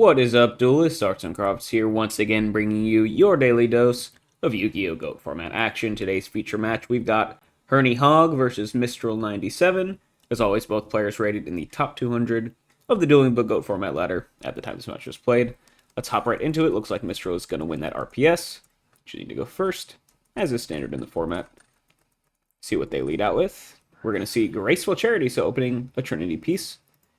What is up, duelists? Arts and Crofts here, once again bringing you your daily dose of Yu-Gi-Oh! GOAT format action. Today's feature match, we've got Herney Hogg versus Mistral 97. As always, both players rated in the top 200 of the Duelingbook GOAT format ladder at the time this match was played. Let's hop right into it. Looks like Mistral is going to win that RPS. Should need to go first, as is standard in the format. See what they lead out with. We're going to see Graceful Charity, so opening a Trinity piece.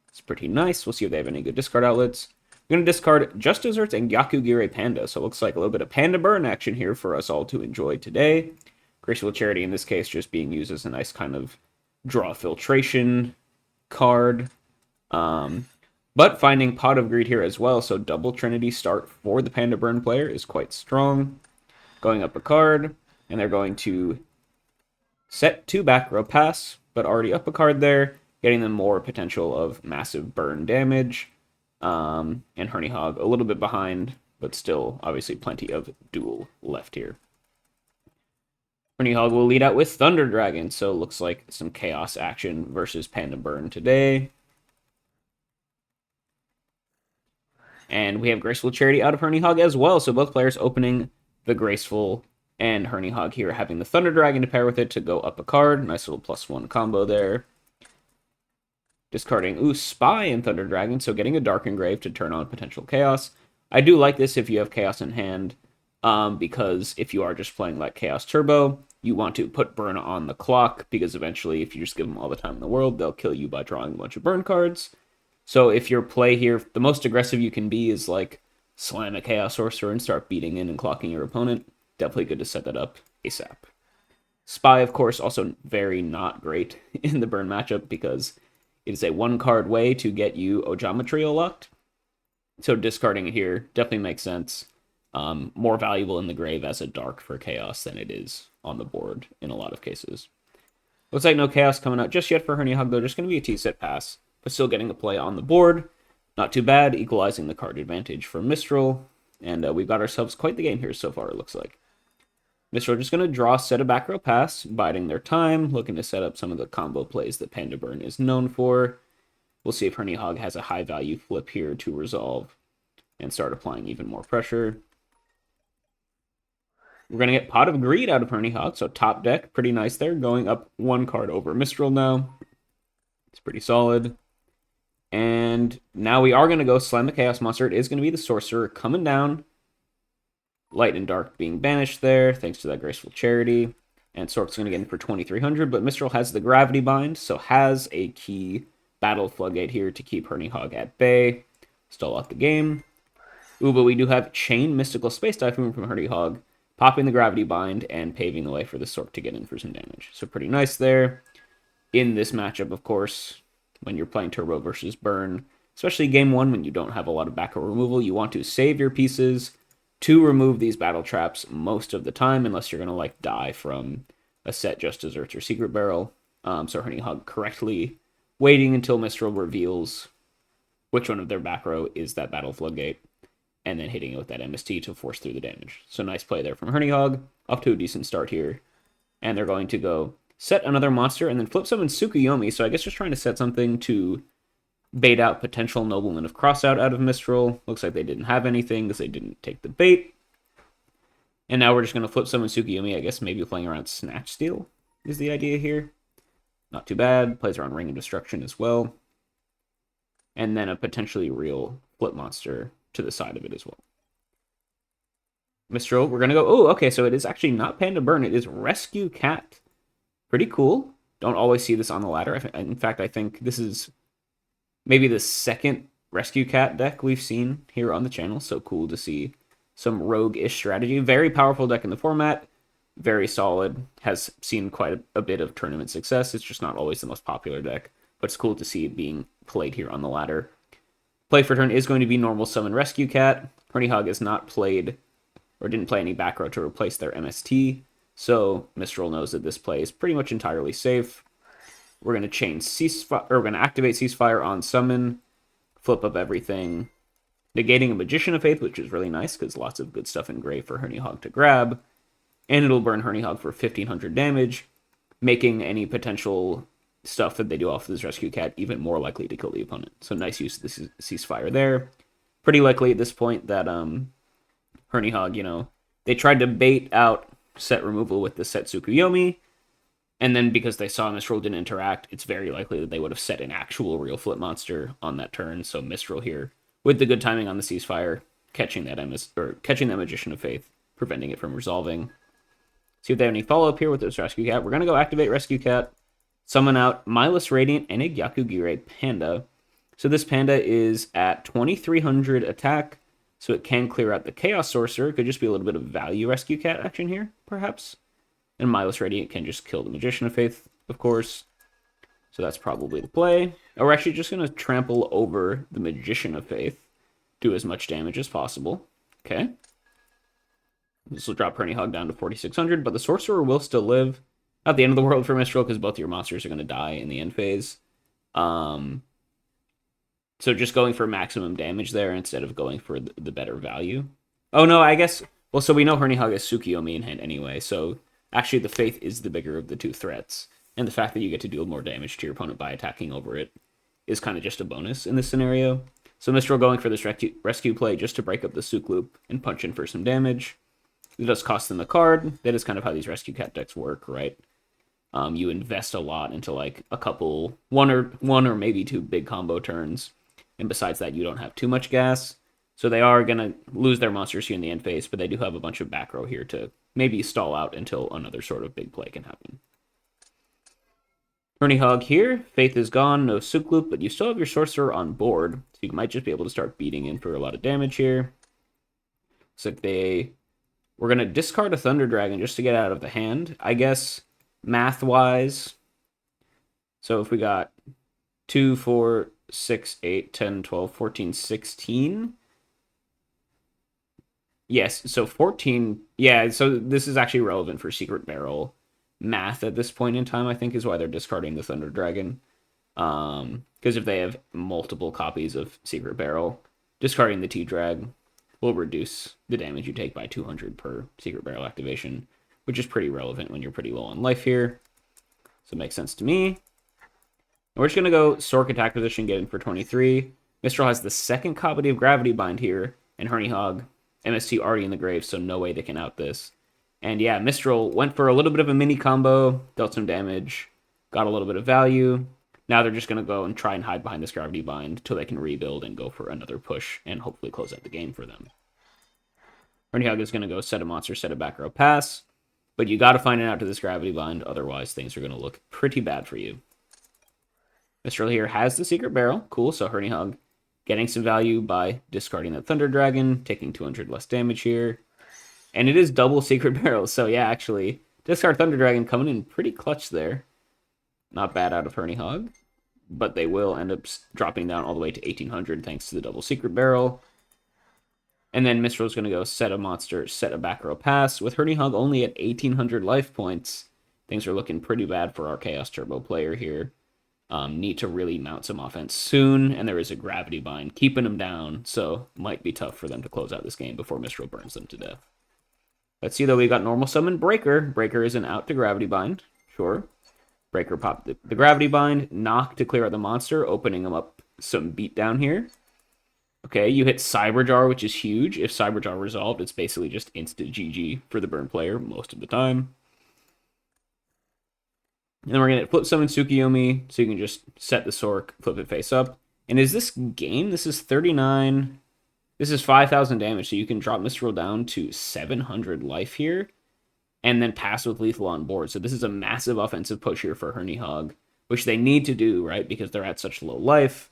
It's pretty nice. We'll see if they have any good discard outlets. I'm going to discard Just Desserts and Gyakugire Panda, so it looks like a little bit of Panda Burn action here for us all to enjoy today. Graceful Charity in this case just being used as a nice kind of draw filtration card. But finding Pot of Greed here as well, so double Trinity start for the Panda Burn player is quite strong. Going up a card, and they're going to set 2 back row pass, but already up a card there, getting them more potential of massive burn damage. And Herney Hogg a little bit behind, but still obviously plenty of duel left here. Herney Hogg will lead out with Thunder Dragon, so looks like some chaos action versus Panda Burn today. And we have Graceful Charity out of Herney Hogg as well, so both players opening the Graceful and Herney Hogg here having the Thunder Dragon to pair with it to go up a card. Nice little +1 combo there. Discarding, Spy and Thunder Dragon, so getting a Dark Engrave to turn on potential Chaos. I do like this if you have Chaos in hand, because if you are just playing like Chaos Turbo, you want to put Burn on the clock, because eventually if you just give them all the time in the world, they'll kill you by drawing a bunch of Burn cards. So if your play here, the most aggressive you can be is like slam a Chaos Sorcerer and start beating in and clocking your opponent. Definitely good to set that up ASAP. Spy, of course, also very not great in the Burn matchup, because it is a 1-card way to get you Ojamatrio locked. So discarding it here definitely makes sense. More valuable in the grave as a dark for Chaos than it is on the board in a lot of cases. Looks like no Chaos coming out just yet for Herney Hogg, though. Just going to be a T-set pass, but still getting a play on the board. Not too bad, equalizing the card advantage for Mistral. And we've got ourselves quite the game here so far, it looks like. Mistral just going to draw, set a back row pass, biding their time, looking to set up some of the combo plays that Panda Burn is known for. We'll see if Herney Hogg has a high value flip here to resolve and start applying even more pressure. We're going to get Pot of Greed out of Herney Hogg, so top deck, pretty nice there, going up 1 card over Mistral now. It's pretty solid. And now we are going to go slam the Chaos Monster. It is going to be the Sorcerer coming down. Light and Dark being banished there, thanks to that Graceful Charity. And Sork's going to get in for 2,300, but Mistral has the Gravity Bind, so has a key Battle Floodgate here to keep Herney Hogg at bay. Stall out the game. But we do have Chain Mystical Space Dive from Herney Hogg, popping the Gravity Bind and paving the way for the Sork to get in for some damage. So pretty nice there. In this matchup, of course, when you're playing Turbo versus Burn, especially game 1 when you don't have a lot of back row removal, you want to save your pieces to remove these battle traps most of the time, unless you're going to like die from a set Just Desserts or Secret Barrel. So Herney Hogg correctly waiting until Mistral reveals which one of their back row is that Battle Floodgate, and then hitting it with that MST to force through the damage. So nice play there from Herney Hogg, off to a decent start here. And they're going to go set another monster and then flip summon Tsukuyomi, so I guess just trying to set something to bait out potential Nobleman of Crossout out of Mistral. Looks like they didn't have anything because they didn't take the bait. And now we're just going to flip summon Tsukuyomi. I guess maybe playing around Snatch Steal is the idea here. Not too bad. Plays around Ring of Destruction as well. And then a potentially real flip monster to the side of it as well. Mistral, we're going to go... okay, so it is actually not Panda Burn. It is Rescue Cat. Pretty cool. Don't always see this on the ladder. In fact, I think this is maybe the second Rescue Cat deck we've seen here on the channel, so cool to see some rogue-ish strategy. Very powerful deck in the format, very solid, has seen quite a bit of tournament success. It's just not always the most popular deck, but it's cool to see it being played here on the ladder. Play for turn is going to be normal summon Rescue Cat. Herney Hogg has not played, or didn't play any back row to replace their MST, so Mistral knows that this play is pretty much entirely safe. We're going to chain Ceasefire, or we're going to activate Ceasefire on summon, flip up everything, negating a Magician of Faith, which is really nice because lots of good stuff in gray for Herney Hogg to grab, and it'll burn Herney Hogg for 1,500 damage, making any potential stuff that they do off of this Rescue Cat even more likely to kill the opponent. So nice use of the Ceasefire there. Pretty likely at this point that Herney Hog, they tried to bait out set removal with the set Tsukuyomi, and then because they saw Mistral didn't interact, it's very likely that they would have set an actual real flip monster on that turn. So Mistral here, with the good timing on the ceasefire, catching that Magician of Faith, preventing it from resolving. See if they have any follow-up here with this Rescue Cat. We're going to go activate Rescue Cat, summon out Mindless Radiant and a Gyakugire Panda. So this Panda is at 2300 attack, so it can clear out the Chaos Sorcerer. It could just be a little bit of value Rescue Cat action here, perhaps. And Mindless Radiant can just kill the Magician of Faith, of course. So that's probably the play. Or we're actually just going to trample over the Magician of Faith, do as much damage as possible. Okay. This will drop Herney Hog down to 4600, but the Sorcerer will still live. Not the end of the world for Mistral, because both your monsters are going to die in the end phase. So just going for maximum damage there instead of going for the better value. Oh, no, I guess... Well, so we know Herney Hog has Tsukuyomi in hand anyway, so actually the Faith is the bigger of the two threats. And the fact that you get to deal more damage to your opponent by attacking over it is kind of just a bonus in this scenario. So Mistral going for this rescue play just to break up the Tsuk loop and punch in for some damage. It does cost them a card. That is kind of how these Rescue Cat decks work, right? You invest a lot into like a couple, one or maybe two big combo turns. And besides that, you don't have too much gas. So they are going to lose their monsters here in the end phase, but they do have a bunch of back row here to maybe stall out until another sort of big play can happen. Herney Hog here. Faith is gone, no Tsuk loop, but you still have your Sorcerer on board. So you might just be able to start beating in for a lot of damage here. Looks like we're going to discard a Thunder Dragon just to get out of the hand, I guess, math-wise. So if we got 2, 4, 6, 8, 10, 12, 14, 16. Yes, so 14. Yeah, so this is actually relevant for Secret Barrel math at this point in time, I think, is why they're discarding the Thunder Dragon. Because if they have multiple copies of Secret Barrel, discarding the T-Drag will reduce the damage you take by 200 per Secret Barrel activation, which is pretty relevant when you're pretty low on life here. So it makes sense to me. We're just going to go Sork attack position, get in for 23. Mistral has the second copy of Gravity Bind here, and Herney Hog, MST already in the grave, so no way they can out this. And yeah, Mistral went for a little bit of a mini combo, dealt some damage, got a little bit of value. Now they're just going to go and try and hide behind this Gravity Bind until they can rebuild and go for another push and hopefully close out the game for them. Herney Hog is going to go set a monster, set a back row pass, but you got to find it out to this Gravity Bind, otherwise things are going to look pretty bad for you. Mistral here has the Secret Barrel. Cool, so Herney Hog getting some value by discarding that Thunder Dragon, taking 200 less damage here. And it is double Secret Barrel, so yeah, actually, discard Thunder Dragon coming in pretty clutch there. Not bad out of Herney Hog, but they will end up dropping down all the way to 1800 thanks to the double Secret Barrel. And then Mistral's going to go set a monster, set a back row pass. With Herney Hog only at 1800 life points, things are looking pretty bad for our Chaos Turbo player here. Need to really mount some offense soon, and there is a Gravity Bind keeping them down, so might be tough for them to close out this game before Mistral burns them to death. Let's see, though, we got Normal Summon Breaker. Breaker isn't out to Gravity Bind, sure. Breaker popped the Gravity Bind, Knock to clear out the monster, opening them up some beatdown here. Okay, you hit Cyberjar, which is huge. If Cyberjar resolved, it's basically just instant GG for the burn player most of the time. And then we're going to flip summon Tsukuyomi, so you can just set the Sork, flip it face up. And is this game? This is 39. This is 5,000 damage, so you can drop Mistral down to 700 life here, and then pass with lethal on board. So this is a massive offensive push here for Herney Hog, which they need to do, right? Because they're at such low life.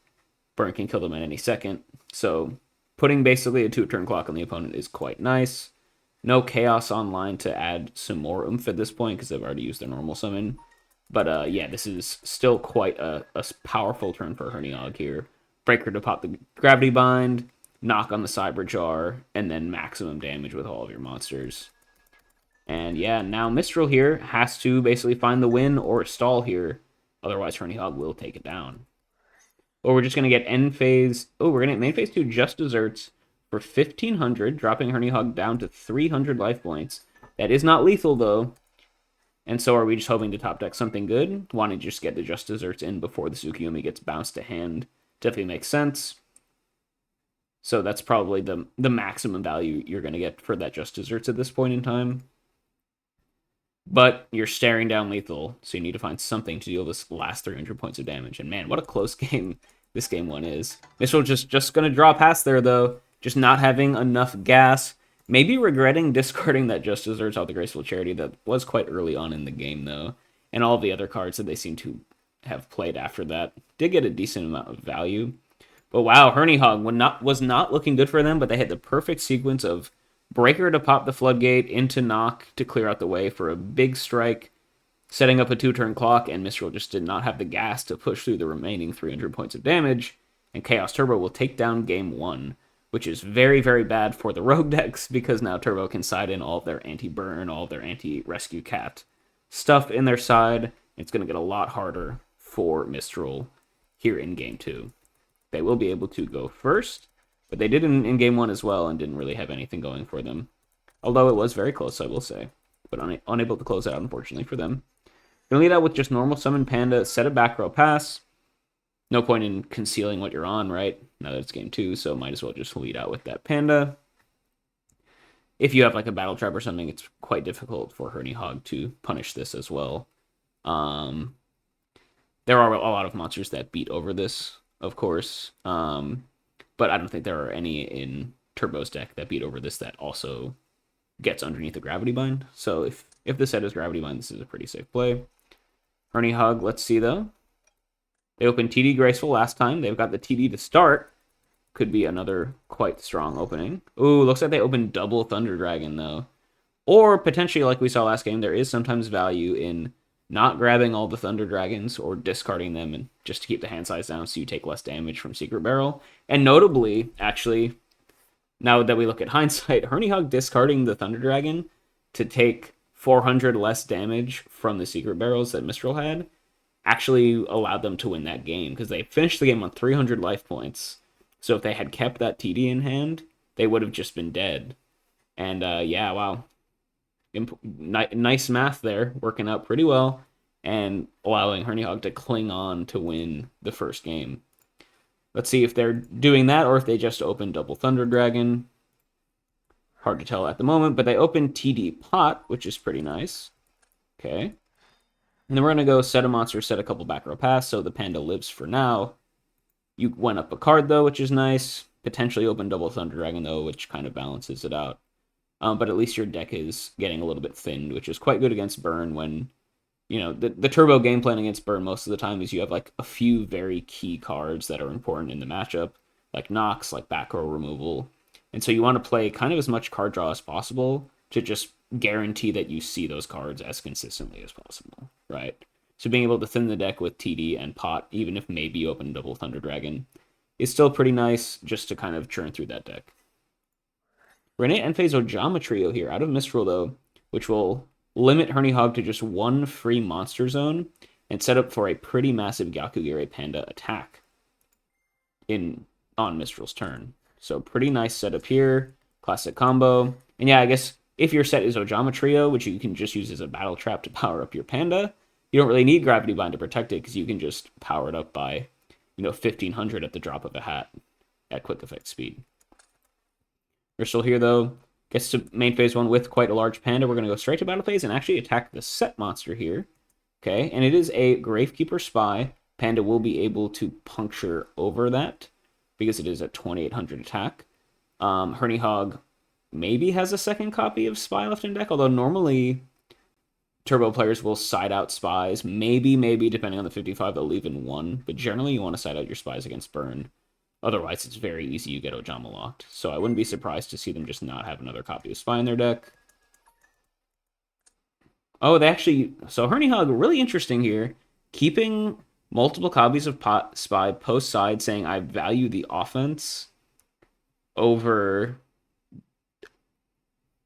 Burn can kill them at any second. So putting basically a 2-turn clock on the opponent is quite nice. No Chaos online to add some more oomph at this point, because they've already used their normal summon. But yeah, this is still quite a powerful turn for Herney Hog here. Breaker to pop the Gravity Bind, knock on the Cyberjar, and then maximum damage with all of your monsters. And yeah, now Mistral here has to basically find the win or stall here. Otherwise, Herney Hog will take it down. Or we're just going to get end phase. Oh, we're going to get main phase 2 just desserts for 1,500, dropping Herney Hog down to 300 life points. That is not lethal, though. And so are we just hoping to top deck something good? Wanting to just get the just desserts in before the Tsukuyomi gets bounced to hand. Definitely makes sense. So that's probably the maximum value you're going to get for that just desserts at this point in time. But you're staring down lethal, so you need to find something to deal this last 300 points of damage. And man, what a close game this game one is. Mistral just going to draw past there, though. Just not having enough gas. Maybe regretting discarding that Just Desserts out the Graceful Charity that was quite early on in the game, though. And all the other cards that they seem to have played after that did get a decent amount of value. But wow, Herney Hog was not looking good for them, but they had the perfect sequence of Breaker to pop the floodgate, into Knock to clear out the way for a big strike, setting up a 2-turn clock, and Mistral just did not have the gas to push through the remaining 300 points of damage, and Chaos Turbo will take down game 1, which is very, very bad for the rogue decks, because now Turbo can side in all of their anti-burn, all of their anti-rescue cat stuff in their side. It's going to get a lot harder for Mistral here in game 2. They will be able to go first, but they did in game 1 as well and didn't really have anything going for them. Although it was very close, I will say. But unable to close out, unfortunately, for them. Gonna lead out with just normal summon Panda, set a back row pass. No point in concealing what you're on, right? Now that it's game 2, so might as well just lead out with that Panda. If you have like a Battle Trap or something, it's quite difficult for Herney Hog to punish this as well. There are a lot of monsters that beat over this, of course. But I don't think there are any in Turbo's deck that beat over this that also gets underneath the Gravity Bind. So if the set is Gravity Bind, this is a pretty safe play. Herney Hog, let's see though. They opened TD Graceful last time. They've got the TD to start. Could be another quite strong opening. Ooh, looks like they opened double Thunder Dragon though. Or potentially, like we saw last game, there is sometimes value in not grabbing all the Thunder Dragons or discarding them and just to keep the hand size down so you take less damage from Secret Barrel. And notably, actually, now that we look at hindsight, Herney Hog discarding the Thunder Dragon to take 400 less damage from the Secret Barrels that Mistral had actually allowed them to win that game because they finished the game on 300 life points. So if they had kept that TD in hand, they would have just been dead. And yeah, wow. Nice math there, working out pretty well, and allowing Herney Hog to cling on to win the first game. Let's see if they're doing that or if they just opened double Thunder Dragon. Hard to tell at the moment, but they opened TD Pot, which is pretty nice. Okay. And then we're going to go set a monster, set a couple back row pass, so the Panda lives for now. You went up a card, though, which is nice. Potentially open double Thunder Dragon, though, which kind of balances it out. But at least your deck is getting a little bit thinned, which is quite good against Burn when, you know, the Turbo game plan against Burn most of the time is you have, like, a few very key cards that are important in the matchup, like Nox, like back row removal. And so you want to play kind of as much card draw as possible to just guarantee that you see those cards as consistently as possible, right? So being able to thin the deck with TD and Pot, even if maybe you open double Thunder Dragon, is still pretty nice just to kind of churn through that deck. We're going to end-phase Ojama Trio here out of Mistral, though, which will limit Herney Hog to just one free monster zone and set up for a pretty massive Gyakugiri Panda attack on Mistral's turn. So pretty nice setup here. Classic combo. And yeah, I guess if your set is Ojama Trio, which you can just use as a battle trap to power up your Panda, you don't really need Gravity Bind to protect it because you can just power it up by, 1,500 at the drop of a hat at quick effect speed. We're still here, though. Gets to main phase 1 with quite a large Panda. We're going to go straight to battle phase and actually attack the set monster here. Okay, and it is a Gravekeeper Spy. Panda will be able to puncture over that because it is a 2,800 attack. Herney Hog maybe has a second copy of Spy left in deck, although normally Turbo players will side out Spies. Maybe, depending on the 55, they'll leave in one. But generally, you want to side out your Spies against Burn. Otherwise, it's very easy you get Ojama locked. So I wouldn't be surprised to see them just not have another copy of Spy in their deck. Oh, they actually... So Herney Hog, really interesting here. Keeping multiple copies of Spy post-side, saying I value the offense over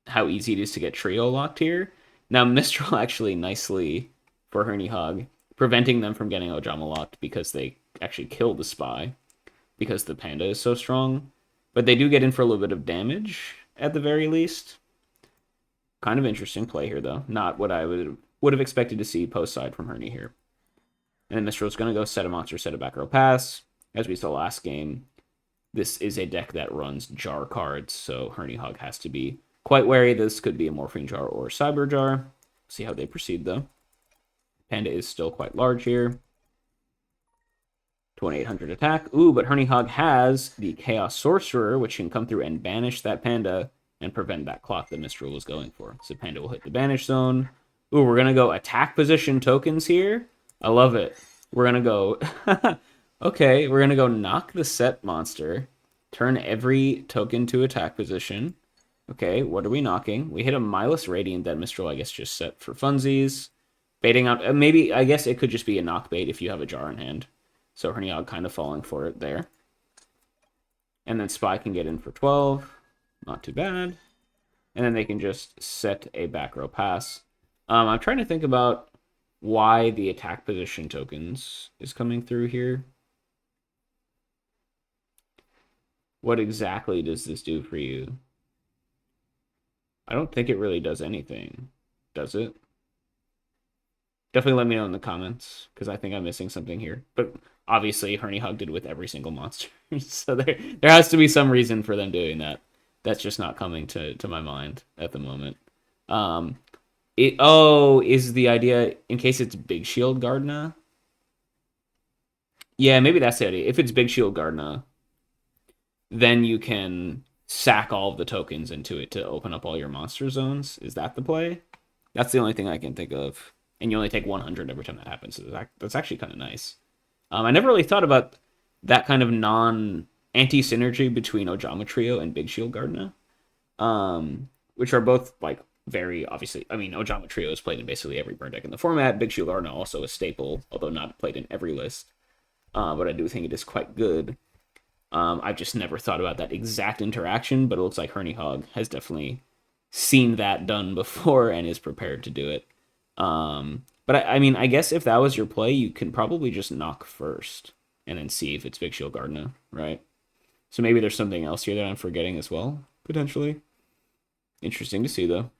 how easy it is to get Trio locked here. Now, Mistral actually nicely, for Herney Hog, preventing them from getting Ojama locked because they actually killed the Spy. Because the Panda is so strong. But they do get in for a little bit of damage, at the very least. Kind of interesting play here, though. Not what I would have expected to see post-side from Herney here. And then Mistral's going to go set a monster, set a back row pass. As we saw last game, this is a deck that runs jar cards, so Herny Hog has to be quite wary. This could be a Morphing Jar or Cyber Jar. See how they proceed, though. Panda is still quite large here. 2800 attack. Ooh, but Herny Hog has the Chaos Sorcerer, which can come through and banish that Panda and prevent that clock that Mistral was going for. So Panda will hit the banish zone. Ooh, we're going to go attack position tokens here. I love it. We're going to go... Okay, we're going to go knock the set monster. Turn every token to attack position. Okay, what are we knocking? We hit a Milus Radiant that Mistral, I guess, just set for funsies. Baiting out... maybe, I guess it could just be a knock bait if you have a jar in hand. So Herny Hog kind of falling for it there. And then Spy can get in for 12. Not too bad. And then they can just set a back row pass. I'm trying to think about why the attack position tokens is coming through here. What exactly does this do for you? I don't think it really does anything. Does it? Definitely let me know in the comments, because I think I'm missing something here. But obviously, Herny Hog did with every single monster. So there has to be some reason for them doing that. That's just not coming to my mind at the moment. Is the idea in case it's Big Shield Gardna? Yeah, maybe that's the idea. If it's Big Shield Gardna, then you can sack all of the tokens into it to open up all your monster zones. Is that the play? That's the only thing I can think of. And you only take 100 every time that happens. So that's actually kind of nice. I never really thought about that kind of anti-synergy between Ojama Trio and Big Shield Gardna, which are both like very obviously. I mean, Ojama Trio is played in basically every burn deck in the format. Big Shield Gardna also a staple, although not played in every list. But I do think it is quite good. I've just never thought about that exact interaction, but it looks like Herny Hog has definitely seen that done before and is prepared to do it. But I mean, I guess if that was your play, you can probably just knock first and then see if it's Big Shield Gardna, right? So maybe there's something else here that I'm forgetting as well, potentially. Interesting to see, though.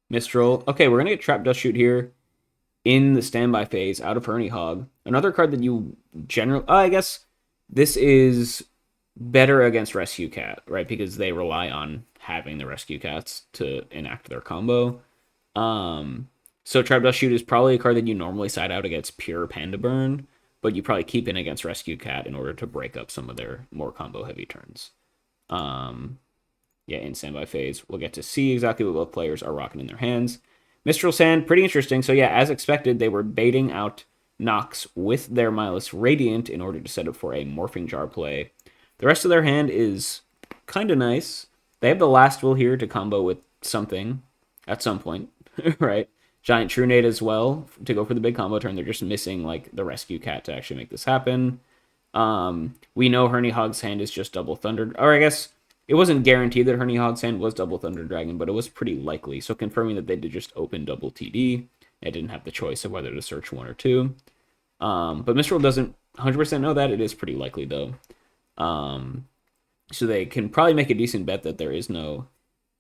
Mistral. Okay, we're going to get Trap Dust Shoot here in the standby phase out of Herny Hog. Another card that you generally... I guess this is better against Rescue Cat, right? Because they rely on having the Rescue Cats to enact their combo. So Trap Dust Shoot is probably a card that you normally side out against pure Panda Burn, but you probably keep in against Rescue Cat in order to break up some of their more combo-heavy turns. Yeah, in standby phase, we'll get to see exactly what both players are rocking in their hands. Mistral Sand, pretty interesting. So yeah, as expected, they were baiting out Nox with their Milus Radiant in order to set up for a Morphing Jar play. The rest of their hand is kind of nice. They have the Last Will here to combo with something at some point, right? Giant True Nade as well to go for the big combo turn. They're just missing like the Rescue Cat to actually make this happen. We know Herny Hog's hand is just Double Thunder, or I guess it wasn't guaranteed that Herny Hog's hand was Double Thunder Dragon, but it was pretty likely. So confirming that they did just open double TD. It didn't have the choice of whether to search one or two. But Mistral doesn't 100% know that. It is pretty likely though. So they can probably make a decent bet that there is no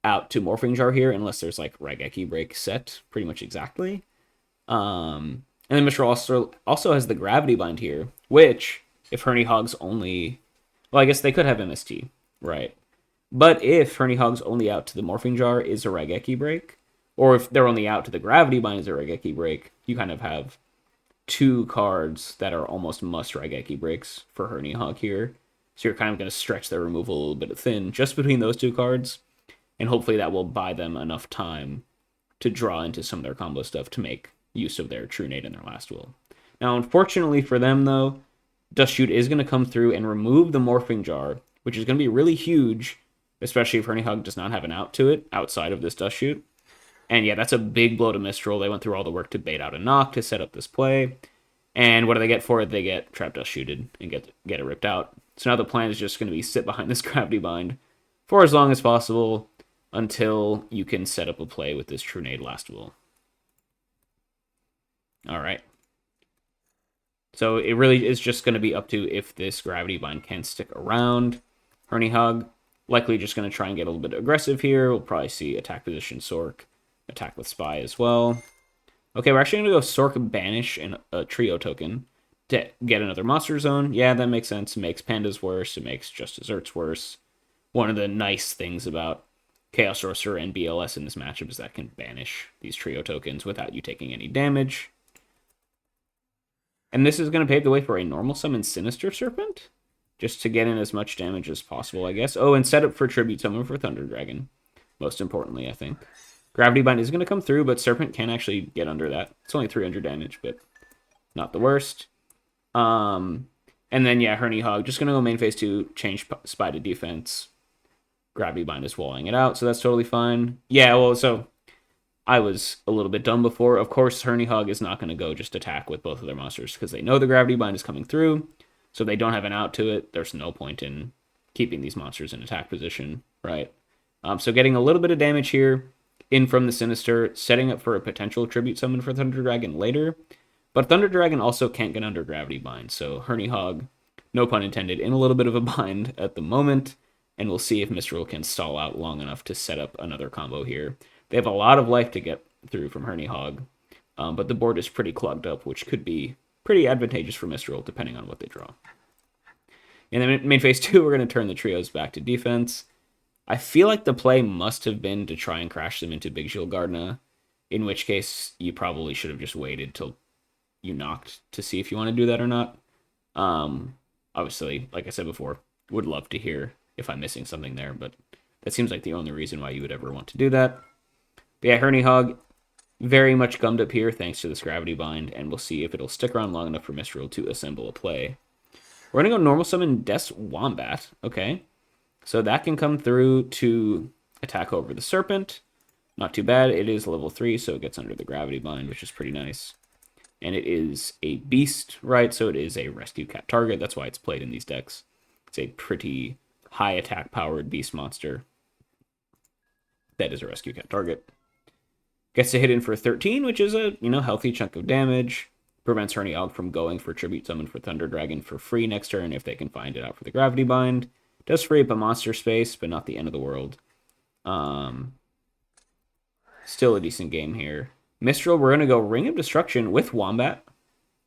out to Morphing Jar here, unless there's like Raigeki Break set pretty much exactly. And then Mistral also has the Gravity Bind here, which if Herny Hog's only, well, I guess they could have MST, right? But if Herny Hog's only out to the Morphing Jar is a Raigeki Break, or if they're only out to the Gravity Bind is a Raigeki Break, you kind of have two cards that are almost must Raigeki Breaks for Herny Hog here. So you're kind of going to stretch their removal a little bit thin just between those two cards. And hopefully that will buy them enough time to draw into some of their combo stuff to make use of their True Nade and their Last Will. Now, unfortunately for them, though, Dust Shoot is going to come through and remove the Morphing Jar, which is going to be really huge, especially if Herny Hog does not have an out to it outside of this Dust Shoot. And yeah, that's a big blow to Mistral. They went through all the work to bait out a knock to set up this play. And what do they get for it? They get Trap Dust Shooted and get it ripped out. So now the plan is just going to be sit behind this Gravity Bind for as long as possible until you can set up a play with this True Nade Last Will. All right. So it really is just going to be up to if this Gravity Bind can stick around. Herny Hog likely just going to try and get a little bit aggressive here. We'll probably see attack position Sork, attack with Spy as well. Okay, we're actually going to go Sork Banish and a Trio token to get another monster zone. Yeah, that makes sense. It makes pandas worse. It makes just desserts worse. One of the nice things about Chaos Sorcerer and BLS in this matchup is that it can banish these trio tokens without you taking any damage. And this is going to pave the way for a normal summon Sinister Serpent, just to get in as much damage as possible, I guess. Oh, and set up for Tribute Summon for Thunder Dragon, most importantly, I think. Gravity Bind is going to come through, but Serpent can actually get under that. It's only 300 damage, but not the worst. And then, yeah, Herny Hog, just going to go main phase 2, change Spy to defense. Gravity Bind is walling it out, so that's totally fine. Yeah, well, so I was a little bit dumb before. Of course, Herny Hog is not going to go just attack with both of their monsters because they know the Gravity Bind is coming through, so they don't have an out to it. There's no point in keeping these monsters in attack position, right? So getting a little bit of damage here in from the Sinister, setting up for a potential Tribute Summon for Thunder Dragon later. But Thunder Dragon also can't get under Gravity Bind, so Herny Hog, no pun intended, in a little bit of a bind at the moment, and we'll see if Mistral can stall out long enough to set up another combo here. They have a lot of life to get through from Herny Hog, but the board is pretty clogged up, which could be pretty advantageous for Mistral, depending on what they draw. In the main phase 2, we're going to turn the trios back to defense. I feel like the play must have been to try and crash them into Big Shield Gardna, in which case you probably should have just waited till you knocked to see if you want to do that or not. Obviously, like I said before, would love to hear if I'm missing something there, but that seems like the only reason why you would ever want to do that. But yeah, Herny Hog, very much gummed up here thanks to this Gravity Bind, and we'll see if it'll stick around long enough for Mistral to assemble a play. We're going to go normal summon Des Wombat, okay. So that can come through to attack over the Serpent. Not too bad. It is level 3, so it gets under the Gravity Bind, which is pretty nice. And it is a beast, right? So it is a Rescue Cat target. That's why it's played in these decks. It's a pretty high attack powered beast monster. That is a Rescue Cat target. Gets to hit in for 13, which is a healthy chunk of damage. Prevents Herny Hog from going for Tribute Summon for Thunder Dragon for free next turn if they can find it out for the Gravity Bind. Does free up a monster space, but not the end of the world. Still a decent game here. Mistral, we're going to go Ring of Destruction with Wombat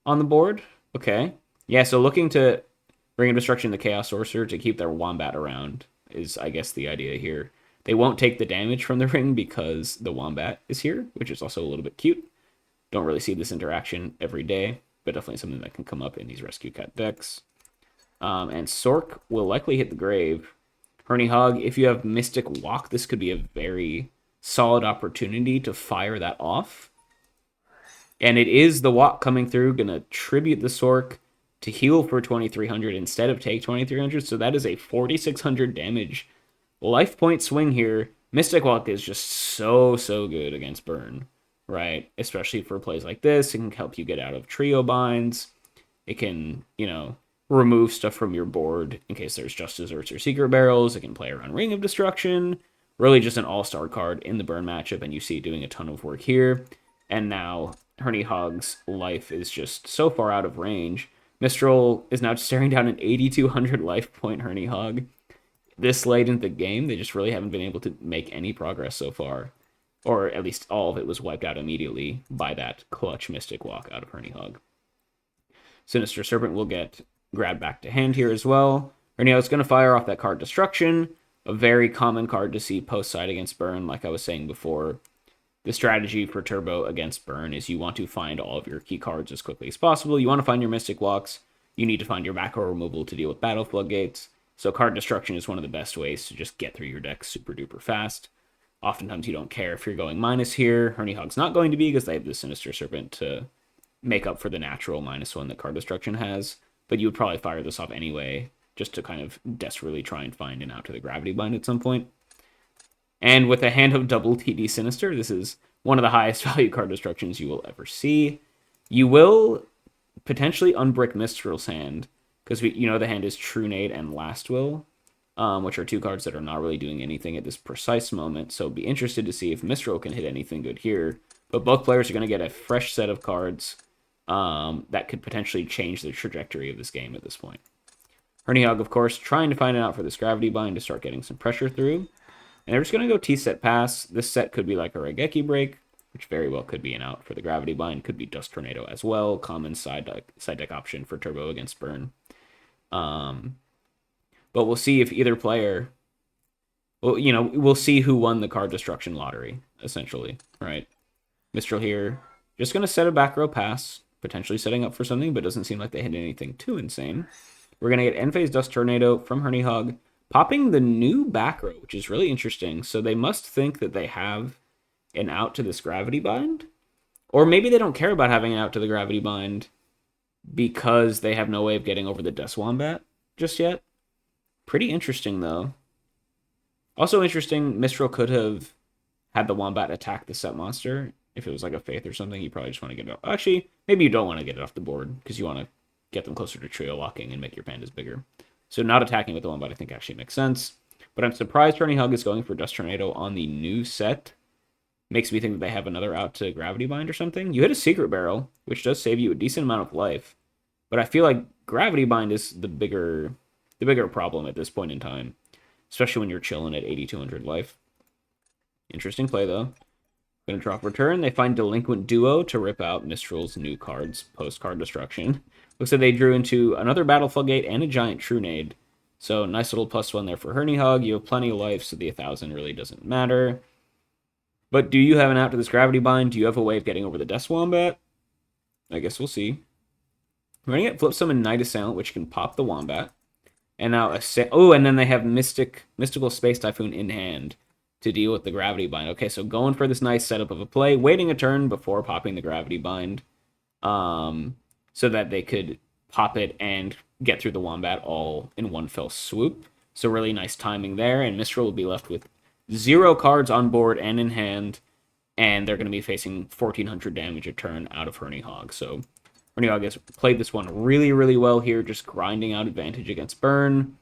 on the board. Okay. Yeah, so looking to Ring of Destruction the Chaos Sorcerer to keep their Wombat around is, I guess, the idea here. They won't take the damage from the ring because the Wombat is here, which is also a little bit cute. Don't really see this interaction every day, but definitely something that can come up in these Rescue Cat decks. And Sork will likely hit the grave. Herny Hog, if you have Mystic Walk, this could be a very solid opportunity to fire that off. And it is the Walk coming through, going to tribute the Sork to heal for 2300 instead of take 2300. So that is a 4600 damage life point swing here. Mystic Walk is just so good against burn, right? Especially for plays like this. It can help you get out of trio binds. It can, remove stuff from your board in case there's Just Desserts or Secret Barrels. It can play around Ring of Destruction. Really just an all-star card in the burn matchup, and you see it doing a ton of work here. And now Herny Hog's life is just so far out of range. Mistral is now staring down an 8200 life point Herny Hog. This late into the game, they just really haven't been able to make any progress so far. Or at least all of it was wiped out immediately by that clutch Mystic Walk out of Herny Hog. Sinister Serpent will get grabbed back to hand here as well. Herny Hog's going to fire off that card Destruction. A very common card to see post-side against burn, like I was saying before. The strategy for Turbo against burn is you want to find all of your key cards as quickly as possible. You want to find your Mystic Walks. You need to find your back row removal to deal with Battle Floodgates. So card Destruction is one of the best ways to just get through your deck super duper fast. Oftentimes you don't care if you're going minus here. Herny Hog's not going to be because they have the Sinister Serpent to make up for the natural -1 that card Destruction has. But you would probably fire this off anyway, just to kind of desperately try and find an out to the Gravity Bind at some point. And with a hand of double TD Sinister, this is one of the highest value card Destructions you will ever see. You will potentially unbrick Mistral's hand, because the hand is True Nade and Last Will, which are two cards that are not really doing anything at this precise moment. So be interested to see if Mistral can hit anything good here. But both players are going to get a fresh set of cards that could potentially change the trajectory of this game at this point. Herny Hog, of course, trying to find it out for this Gravity Bind to start getting some pressure through. And they're just going to go T-set pass. This set could be like a Raigeki break. which very well could be an out for the Gravity Bind. Could be Dust Tornado as well. Common side deck option for Turbo against Burn. Um, but we'll see if either player. Well, we'll see who won the card destruction lottery, essentially, right? Mistral here, just going to set a back row pass, potentially setting up for something, but doesn't seem like they hit anything too insane. We're going to get End Phase Dust Tornado from Herny Hog, popping the new back row, which is really interesting. So they must think that they have an out to this Gravity Bind, or maybe they don't care about having an out to the Gravity Bind because they have no way of getting over the Dust Wombat just yet. Pretty interesting, though. Also interesting, Mistral could have had the Wombat attack the set monster. If it was like a Faith or something, you probably just want to get it off. Actually, maybe you don't want to get it off the board because you want to get them closer to trio locking and make your pandas bigger. So not attacking with the Wombat I think actually makes sense. But I'm surprised Turning Hug is going for Dust Tornado on the new set. Makes me think that they have another out to Gravity Bind or something. You hit a Secret Barrel, which does save you a decent amount of life. But I feel like Gravity Bind is the bigger problem at this point in time. Especially when you're chilling at 8,200 life. Interesting play, though. Going to drop return. They find Delinquent Duo to rip out Mistral's new cards post-card destruction. Looks like they drew into another Battle Floodgate and a Giant Trunade. So nice little +1 there for Herny Hog. You have plenty of life, so the 1,000 really doesn't matter. But do you have an out to this Gravity Bind? Do you have a way of getting over the Death Wombat? I guess we'll see. We're going to get Flip Summon Night Assailant, which can pop the Wombat. And now, and then they have Mystical Space Typhoon in hand to deal with the Gravity Bind. Okay, so going for this nice setup of a play, waiting a turn before popping the Gravity Bind, so that they could pop it and get through the Wombat all in one fell swoop. So really nice timing there, and Mistral will be left with 0 cards on board and in hand, and they're going to be facing 1,400 damage a turn out of Herny Hog. So Herny Hog has played this one really, really well here, just grinding out advantage against Burn,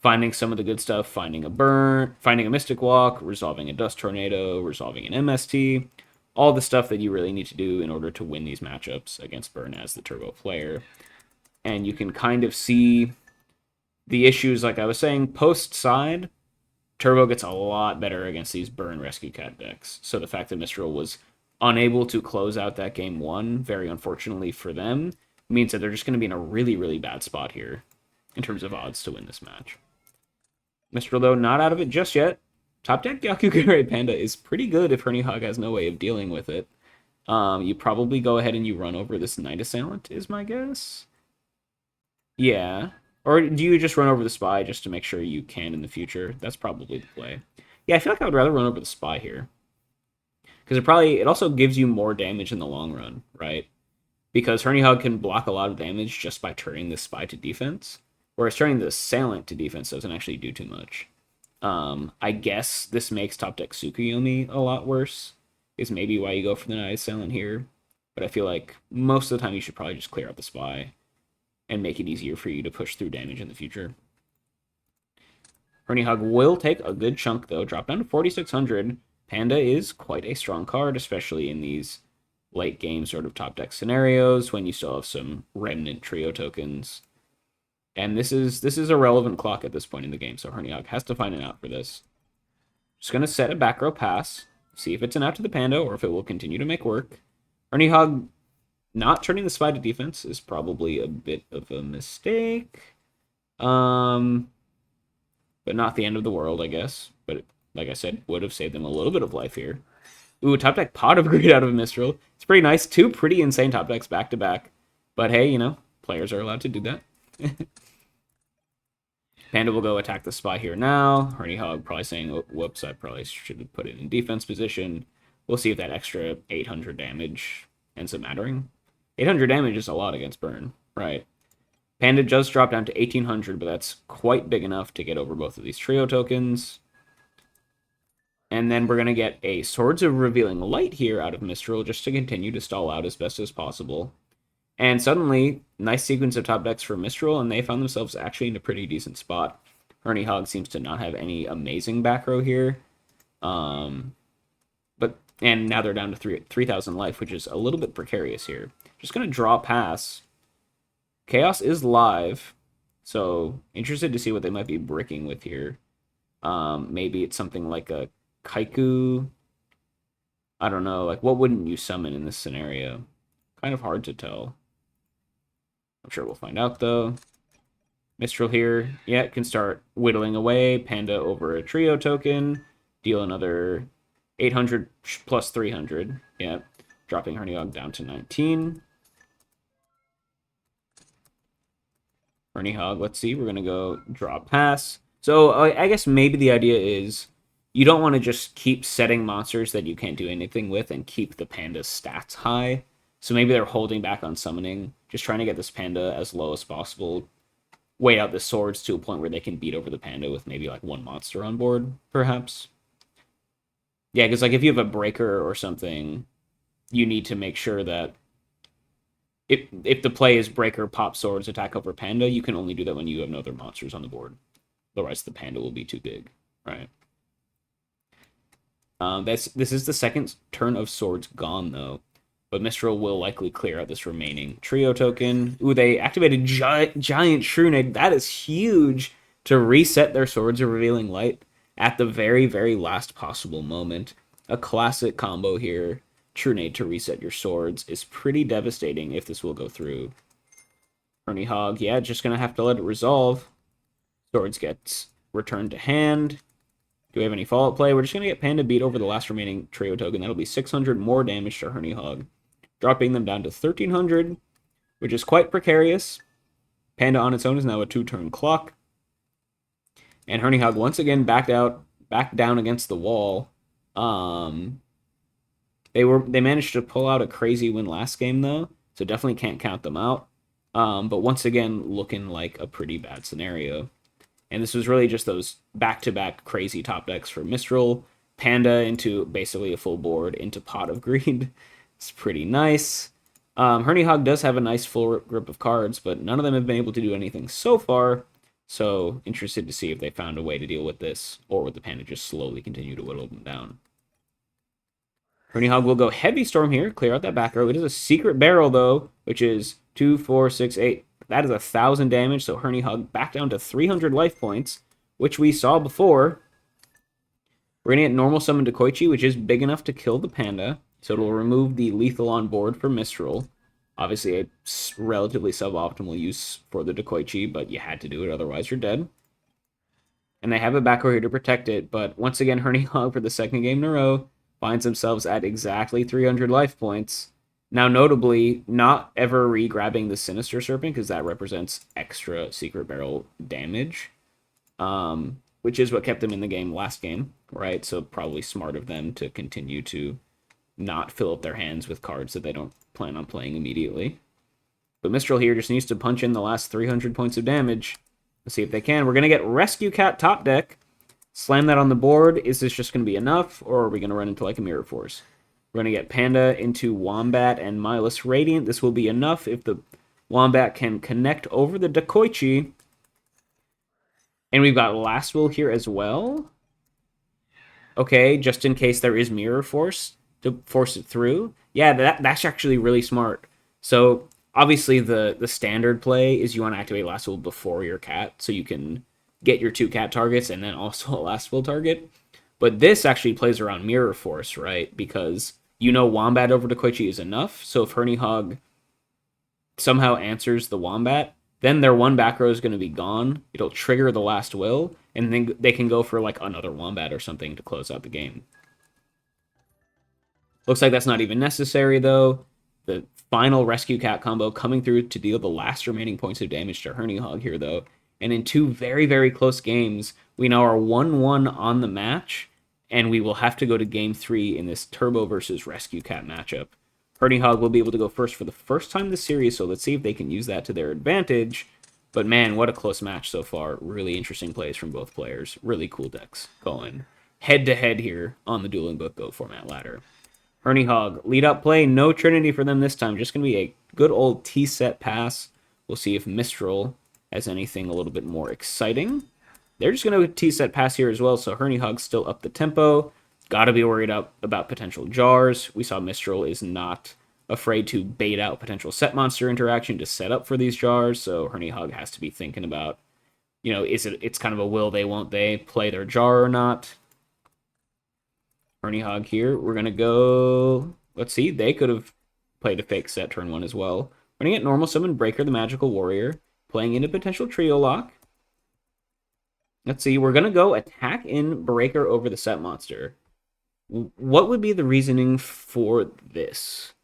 finding some of the good stuff, finding a Burn, finding a Mystic Walk, resolving a Dust Tornado, resolving an MST, all the stuff that you really need to do in order to win these matchups against Burn as the Turbo player. And you can kind of see the issues, like I was saying, post-side, Turbo gets a lot better against these Burn Rescue Cat decks. So the fact that Mistral was unable to close out that game 1, very unfortunately for them, means that they're just going to be in a really, really bad spot here in terms of odds to win this match. Mistral, though, not out of it just yet. Top deck Gyakugare Panda is pretty good if Herny Hog has no way of dealing with it. You probably go ahead and you run over this Night Assailant, is my guess. Yeah. Or do you just run over the Spy just to make sure you can in the future? That's probably the play. Yeah, I feel like I would rather run over the Spy here. Because it also gives you more damage in the long run, right? Because Herny Hog can block a lot of damage just by turning the Spy to defense. Whereas turning the Assailant to defense doesn't actually do too much. I guess this makes top deck Tsukuyomi a lot worse. Is maybe why you go for the Night Assailant here. But I feel like most of the time you should probably just clear out the Spy and make it easier for you to push through damage in the future. Herny Hog will take a good chunk, though. Drop down to 4,600. Panda is quite a strong card, especially in these late game sort of top deck scenarios when you still have some remnant trio tokens. And this is a relevant clock at this point in the game, so Herny Hog has to find an out for this. Just going to set a back row pass, see if it's an out to the Panda or if it will continue to make work. Herny Hog not turning the Spy to defense is probably a bit of a mistake. But not the end of the world, I guess. But like I said, would have saved them a little bit of life here. Ooh, top deck Pot of Greed out of Mistral. It's pretty nice. 2 pretty insane top decks back to back. But hey, players are allowed to do that. Panda will go attack the Spy here now. Herny Hog probably saying, oh, whoops, I probably should have put it in defense position. We'll see if that extra 800 damage ends up mattering. 800 damage is a lot against Burn, right? Panda does drop down to 1,800, but that's quite big enough to get over both of these trio tokens. And then we're going to get a Swords of Revealing Light here out of Mistral just to continue to stall out as best as possible. And suddenly, nice sequence of top decks for Mistral, and they found themselves actually in a pretty decent spot. Herny Hog seems to not have any amazing back row here. And now they're down to 3,000 life, which is a little bit precarious here. Just going to draw pass. Chaos is live, so interested to see what they might be bricking with here. Maybe it's something like a Kaiku. I don't know, like, what wouldn't you summon in this scenario? Kind of hard to tell. I'm sure we'll find out, though. Mistral here, yeah, it can start whittling away. Panda over a trio token. Deal another 800 plus 300. Yeah, dropping Hernihog down to 19. Hernihog, let's see, we're going to go draw pass. So I guess maybe the idea is you don't want to just keep setting monsters that you can't do anything with and keep the panda's stats high. So maybe they're holding back on summoning, just trying to get this panda as low as possible. Wait out the swords to a point where they can beat over the panda with maybe like one monster on board, perhaps. Yeah, because like if you have a breaker or something, you need to make sure that if the play is breaker, pop swords, attack over panda, you can only do that when you have no other monsters on the board. Otherwise, the panda will be too big, right? This is the second turn of swords gone though, but Mistral will likely clear out this remaining trio token. Ooh, they activated giant Shrunade. That is huge to reset their Swords of Revealing Light at the very last possible moment. A classic combo here. Trunade to reset your swords is pretty devastating if this will go through. Hernihog, yeah, just gonna have to let it resolve. Swords gets returned to hand. Do we have any follow-up play? We're just gonna get Panda beat over the last remaining trio token. That'll be 600 more damage to Hernihog, dropping them down to 1300, which is quite precarious. Panda on its own is now a 2-turn clock. And Hernihog once again back down against the wall. They managed to pull out a crazy win last game though, so definitely can't count them out. But once again, looking like a pretty bad scenario. And this was really just those back-to-back crazy top decks for Mistral. Panda into basically a full board into Pot of Greed. It's pretty nice. Hernihog does have a nice full grip of cards, but none of them have been able to do anything so far. So interested to see if they found a way to deal with this, or would the Panda just slowly continue to whittle them down. Hernihog will go Heavy Storm here, clear out that back row. It is a secret barrel, though, which is 2, 4, 6, 8. That is 1,000 damage, so Hernihog back down to 300 life points, which we saw before. We're going to get normal summon to Koichi, which is big enough to kill the Panda, so it'll remove the lethal on board for Mistral. Obviously, a relatively suboptimal use for the Dekoichi, but you had to do it, otherwise you're dead. And they have a back row here to protect it, but once again, Hernihog for the second game in a row finds themselves at exactly 300 life points. Now, notably, not ever re-grabbing the Sinister Serpent, because that represents extra Secret Barrel damage, which is what kept them in the game last game, right? So probably smart of them to continue to not fill up their hands with cards that they don't plan on playing immediately. But Mistral here just needs to punch in the last 300 points of damage. Let's see if they can. We're going to get Rescue Cat top deck. Slam that on the board. Is this just going to be enough, or are we going to run into like a Mirror Force? We're going to get Panda into Wombat and Mindless Radiant. This will be enough if the Wombat can connect over the Dekoichi. And we've got Last Will here as well. Okay, just in case there is Mirror Force to force it through. Yeah, that's actually really smart. So obviously the standard play is you want to activate Last Will before your cat, so you can get your 2 cat targets and then also a Last Will target. But this actually plays around Mirror Force, right? Because you know Wombat over Dekoichi is enough, so if Hernihog somehow answers the Wombat, then their one back row is going to be gone. It'll trigger the Last Will, and then they can go for like another Wombat or something to close out the game. Looks like that's not even necessary, though. The final Rescue Cat combo coming through to deal the last remaining points of damage to Hernihog here, though. And in 2 very close games, we now are 1-1 on the match, and we will have to go to Game 3 in this Turbo versus Rescue Cat matchup. Hernihog will be able to go first for the first time this series, so let's see if they can use that to their advantage. But man, what a close match so far. Really interesting plays from both players. Really cool decks going head-to-head here on the Dueling Book Go format ladder. Hernihog, lead up play, no Trinity for them this time. Just going to be a good old T-set pass. We'll see if Mistral has anything a little bit more exciting. They're just going to T-set pass here as well, so Hernihog's still up the tempo. Got to be worried about potential jars. We saw Mistral is not afraid to bait out potential set monster interaction to set up for these jars, so Hernihog has to be thinking about, you know, it's kind of a will they, won't they play their jar or not. Ernie Hog here. We're going to go... Let's see. They could have played a fake set turn 1 as well. We're going to get normal summon Breaker the Magical Warrior, playing into potential trio lock. Let's see. We're going to go attack in Breaker over the set monster. What would be the reasoning for this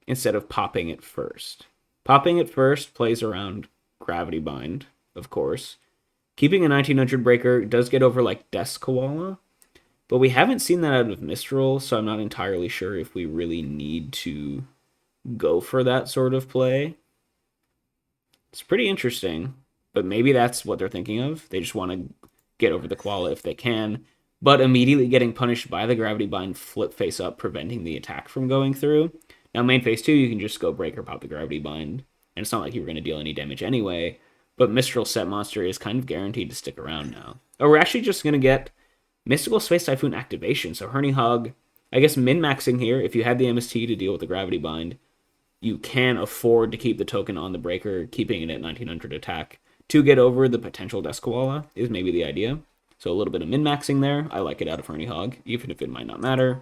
instead of popping it first? Popping it first plays around Gravity Bind, of course. Keeping a 1900 Breaker does get over like Death Koala, but we haven't seen that out of Mistral, so I'm not entirely sure if we really need to go for that sort of play. It's pretty interesting, but maybe that's what they're thinking of. They just want to get over the Koala if they can, but immediately getting punished by the Gravity Bind flip face up, preventing the attack from going through. Now, main phase 2, you can just go Breaker, pop the Gravity Bind, and it's not like you were going to deal any damage anyway, but Mistral set monster is kind of guaranteed to stick around now. Or we're actually just going to get Mystical Space Typhoon activation. So Herny Hog, I guess min-maxing here. If you had the MST to deal with the Gravity Bind, you can afford to keep the token on the Breaker, keeping it at 1900 attack. To get over the potential Death Koala is maybe the idea. So a little bit of min-maxing there. I like it out of Herny Hog, even if it might not matter.